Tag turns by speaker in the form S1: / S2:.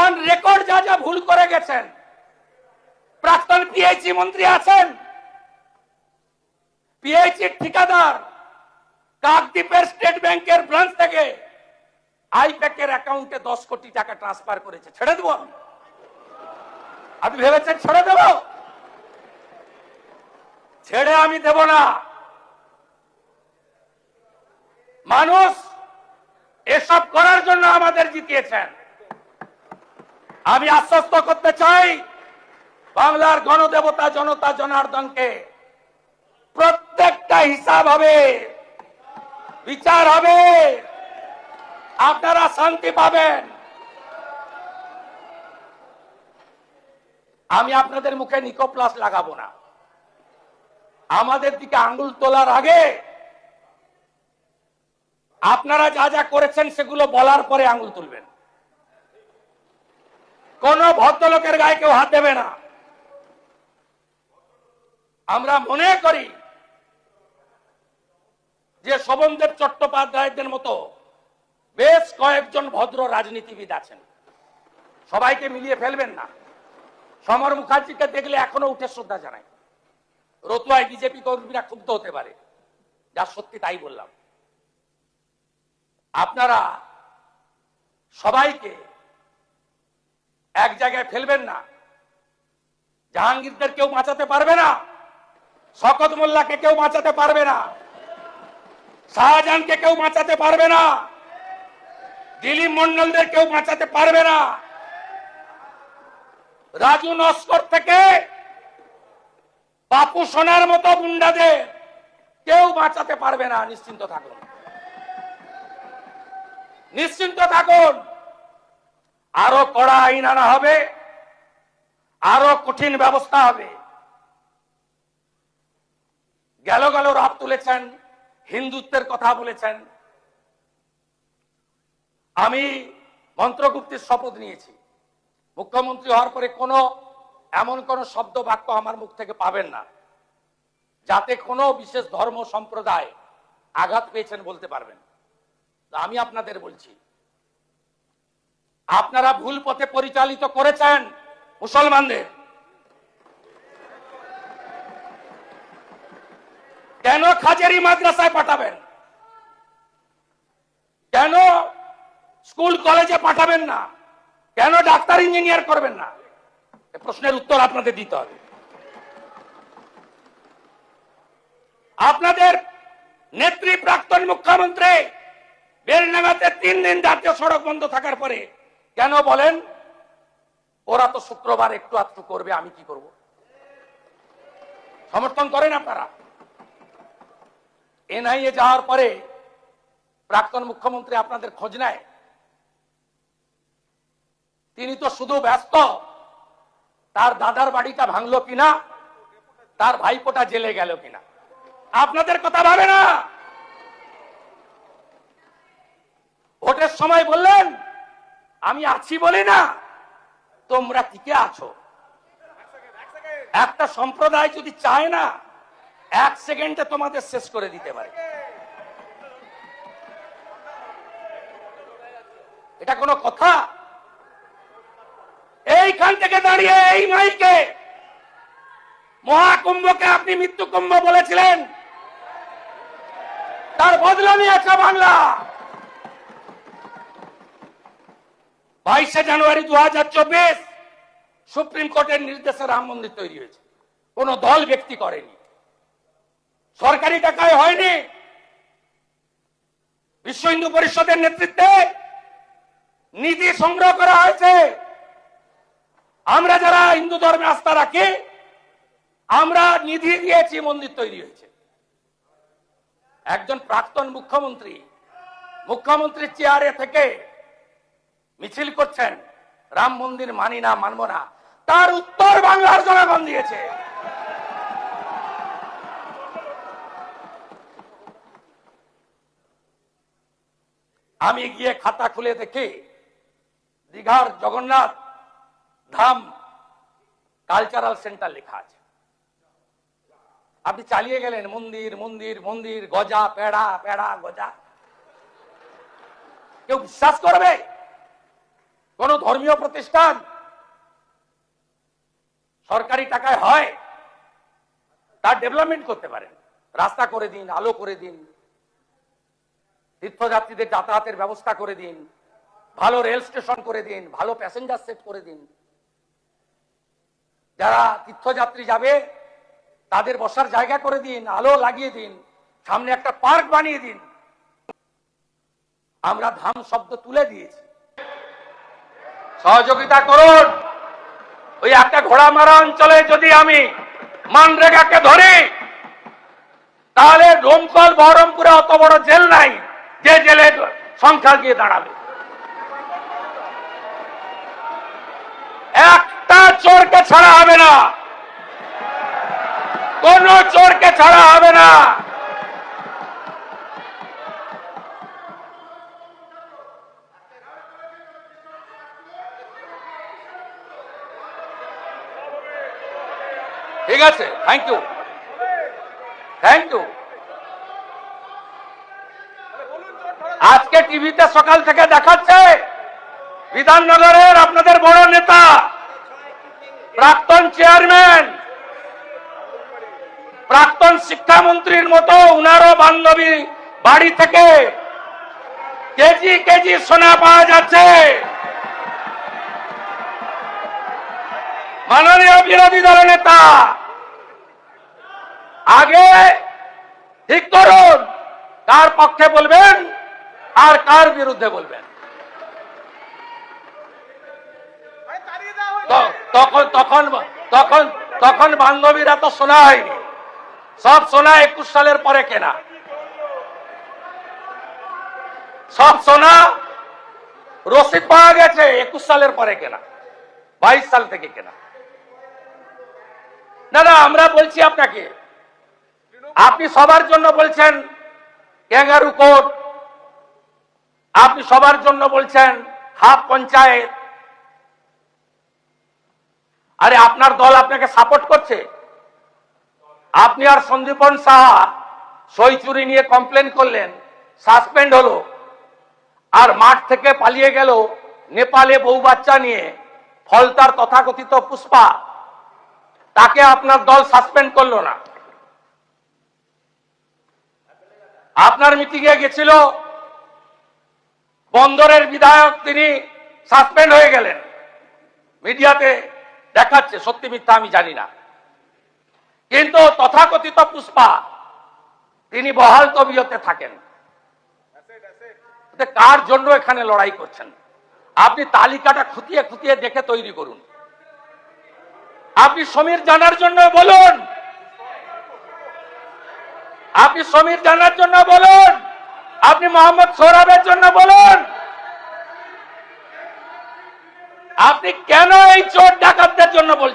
S1: On record যা যা ভুল করে গেছেন, প্রাক্তন পিএইচই মন্ত্রী আছেন, পিএইচির ঠিকাদার কাকদ্বীপের স্টেট ব্যাংকের ব্রাঞ্চ থেকে আইপ্যাকের অ্যাকাউন্টে 10 কোটি টাকা ট্রান্সফার করেছে। ছেড়ে দেবো? আপনি ভেবেছেন ছেড়ে দেব? ছেড়ে আমি দেব না। মানুষ এসব করার জন্য আমাদের জিতিয়েছেন। আমি আশ্বস্ত করতে চাই বাংলার গণদেবতা জনতা জনার্দনকে, প্রত্যেকটা হিসাব হবে, বিচার হবে, আপনারা শান্তি পাবেন। আমি আপনাদের মুখে নিকোপ্লাস লাগাবো না। আমাদের দিকে আঙ্গুল তোলার আগে আপনারা যা যা করেছেন সেগুলো বলার পরে আঙ্গুল তুলবেন। কোন ভদ্রলোকের গায়ে কেউ হাত দেবে না। আমরা মনে করি যে শোভনদেব চট্টোপাধ্যায়দের মতো বেশ কয়েকজন ভদ্র রাজনীতিবিদ আছেন, সবাইকে মিলিয়ে ফেলবেন না। সমর মুখার্জিকে দেখলে এখনো উঠে শ্রদ্ধা জানাই। রতুয়ায় বিজেপি কর্মীরা ক্ষুব্ধ হতে পারে, যা সত্যি তাই বললাম। আপনারা সবাইকে এক জায়গায় ফেলবেন না। জাহাঙ্গীরদের কেউ বাঁচাতে পারবে না, শওকত মোল্লাকে কেউ বাঁচাতে পারবে না, শাহজাহানকে কেউ বাঁচাতে পারবে না, দিলীপ মন্ডলদের কেউ বাঁচাতে পারবে না, রাজু নস্কর থেকে বাপু সোনার মতো গুন্ডাদের কেউ বাঁচাতে পারবে না। নিশ্চিন্ত থাকুন, নিশ্চিন্ত থাকুন। আরো কড়া আইন আনা হবে, আরো কঠিন ব্যবস্থা হবে। গেল গেল রাত তুলেছেন, হিন্দুত্বের কথা বলেছেন। আমি মন্ত্রগুপ্তির শপথ নিয়েছি, মুখ্যমন্ত্রী হওয়ার পরে এমন কোন শব্দ বাক্য আমার মুখ থেকে পাবেন না যাতে কোনো বিশেষ ধর্ম সম্প্রদায় আঘাত পেয়েছেন বলতে পারবেন। আমি আপনাদের বলছি, আপনারা ভুল পথে পরিচালিত করেছেন মুসলমানদের। কেন খাজেরি মাদ্রাসায় পাঠাবেন? কেন স্কুল কলেজে পাঠাবেন না? কেন ডাক্তার ইঞ্জিনিয়ার করবেন না? এই প্রশ্নের উত্তর আপনাদের দিতে হবে। আপনাদের নেত্রী প্রাক্তন মুখ্যমন্ত্রী বেলডাঙ্গাতে 3 দিন জাতীয় সড়ক বন্ধ থাকার পরে কেন বলেন ওরা তো শুক্রবার একটু আধটু করবে, আমি কি করব? সমর্থন করেন আপনারা? এনআইএ যাওয়ার পরে প্রাক্তন মুখ্যমন্ত্রী আপনাদের খোঁজ নেয়? তিনি তো শুধু ব্যস্ত তার দাদার বাড়িটা ভাঙলো কিনা, তার ভাইপোটা জেলে গেল কিনা। আপনাদের কথা ভাবে না। ভোটের সময় বললেন আমি আছি বলি না, তোমরা টিকে আছো। একটা সম্প্রদায় যদি চায় না 1 সেকেন্ডে তোমাদের শেষ করে দিতে পারে। এটা কোনো কথা? এইখান থেকে দাঁড়িয়ে এই মাইকে মহাকুম্ভকে আপনি মৃত্যু কুম্ভ বলেছিলেন, তার বদলা নিয়েছে বাংলা। 22শে জানুয়ারি 2024 সুপ্রিম কোর্টের নির্দেশে রাম মন্দির তৈরি হয়েছে। কোন দল ব্যক্তি করেনি, সরকারি টাকায় হয়নি, বিশ্ব হিন্দু পরিষদের নেতৃত্বে নিধি সংগ্রহ করা হয়েছে। আমরা যারা হিন্দু ধর্মে আস্থা রাখি আমরা নিধি দিয়েছি, মন্দির তৈরি হয়েছে। একজন প্রাক্তন মুখ্যমন্ত্রী চেয়ারে থেকে মিছিল করছেন রাম মন্দির মানি না, মানব না। তার উত্তর বাংলার জনগণ দিয়েছে। আমি গিয়ে খাতা খুলে দেখি দীঘার জগন্নাথ ধাম কালচারাল সেন্টার লেখা আছে। আপনি চালিয়ে গেলেন মন্দির মন্দির মন্দির, গজা পেড়া পেড়া গজা। কেউ বিশ্বাস করবে? কোন ধর্মীয় প্রতিষ্ঠান সরকারি টাকায় হয়, তার ডেভেলপমেন্ট করতে পারেন। রাস্তা করে দিন, আলো করে দিন, তীর্থযাত্রীদের যাতায়াতের ব্যবস্থা করে দিন, ভালো রেল স্টেশন করে দিন, ভালো প্যাসেঞ্জার সেট করে দিন। যারা তীর্থযাত্রী যাবে তাদের বসার জায়গা করে দিন, আলো লাগিয়ে দিন, সামনে একটা পার্ক বানিয়ে দিন। আমরা ধাম শব্দ তুলে দিয়েছি। সহযোগিতা করুন। ওই একটা ঘোড়া মারা অঞ্চলে যদি আমি মানরেগাকে ধরি, তাহলে ডোমকল বহরমপুরে অত বড় জেল নাই যে জেলের সংখ্যা গিয়ে দাঁড়াবে। একটা চোরকে ছাড়া হবে না, কোন চোরকে ছাড়া হবে না। ঠিক আছে, থ্যাংক ইউ, থ্যাংক ইউ। আজকে টিভিতে সকাল থেকে দেখাচ্ছে বিধাননগরের আপনাদের বড় নেতা, প্রাক্তন চেয়ারম্যান, প্রাক্তন শিক্ষামন্ত্রীর মতো উনারও বান্ধবী বাড়ি থেকে কেজি কেজি সোনা পাওয়া যাচ্ছে। মাননীয় বিরোধী দল নেতা, আগে ঠিক করুন কার পক্ষে বলবেন আর কার বিরুদ্ধে বলবেন। তখন তখন তখন তখন বান্ধবীরা তো সোনা হয়নি, সব সোনা 21 সালের পরে কেনা, সব সোনা রসিদ পাওয়া গেছে 21 সালের পরে কেনা, 22 সাল থেকে কেনা। না না, আমরা বলছি আপনাকে, আপনি সবার জন্য বলছেন ক্যাঙ্গারু কোর্ট, আপনি সবার জন্য বলছেন হাফ পঞ্চায়েত। আরে আপনার দল আপনাকে সাপোর্ট করছে। আপনি আর সন্দীপন সাহা সই চুরি নিয়ে কমপ্লেন করলেন, সাসপেন্ড হলো, আর মাঠ থেকে পালিয়ে গেল নেপালে বউ বাচ্চা নিয়ে ফলতার তথাকথিত পুষ্পা, তাকে আপনার দল সাসপেন্ড করলো না। আপনার মিটিংয়ে গেছিল বন্দরের বিধায়ক, তিনি সাসপেন্ড হয়ে গেলেন। মিডিয়াতে দেখাচ্ছে, সত্যি মিথ্যা আমি জানি না, কিন্তু তথাকথিত পুষ্পা তিনি বহাল তবিয়তে থাকেন। কার জন্য এখানে লড়াই করছেন? আপনি তালিকাটা খুঁটিয়ে খুঁটিয়ে দেখে তৈরি করুন। আপনি সমীর জানার জন্য বলুন, আপনি সমীর জানার জন্য বলুন, আপনি মোহাম্মদ সোহরাবের জন্য বলুন, আপনি কেন এই চোর ডাকাতদের জন্য বলছেন?